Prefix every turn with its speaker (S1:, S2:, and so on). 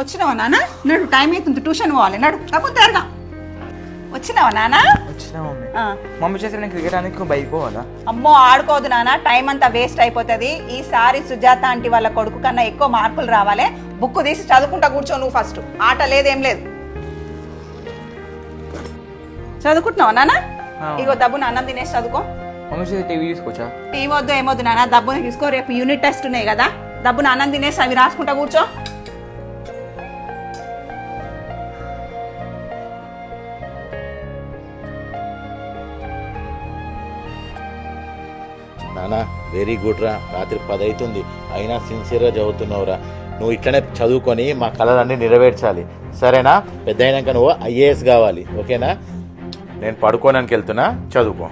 S1: వచ్చినావా నాన్న? నడు, టైం అవుతుంది, ట్యూషన్ పోవాలి. నడు కాకపోతే త్వరగా. వచ్చినావా నాన్న?
S2: వచ్చినా మమ్మీ. మమ్మీ చేసి నేను క్రికెట్ ఆనికి బయట పోవాలా?
S1: అమ్మో ఆడుకోవద్దు నాన్న, టైం అంతా వేస్ట్ అయిపోతుంది. ఈసారి సుజాత ఆంటీ వాళ్ళ కొడుకు కన్నా ఎక్కువ మార్కులు రావాలి. బుక్ తీసి చదువుకుంటా కూర్చో నువ్వు ఫస్ట్. ఆట లేదేం లేదు. చదువుకుంటున్నావా నాన్న? ఇగో దబ్బున అన్నం తినేసి చదువుకో.
S2: మమ్మీ చేసి టీవీ చూసుకోవచ్చా?
S1: ఏమొద్దు ఏమొద్దు నాన్న, దబ్బున తీసుకో. రేపు యూనిట్ టెస్ట్ ఉన్నాయి కదా, దబ్బున అన్నం తినేసి అవి రాసుకుంటా కూర్చో.
S3: నానా వెరీ గుడ్ రా. రాత్రి 10 అవుతుంది అయినా సిన్సియర్గా చదువుతున్నావురా. నువ్వు ఇట్లనే చదువుకొని మా కళలన్నీ నెరవేర్చాలి, సరేనా? పెద్ద అయినాక నువ్వు IAS కావాలి, ఓకేనా? నేను పడుకోవడానికి వెళ్తున్నా, చదువుకో.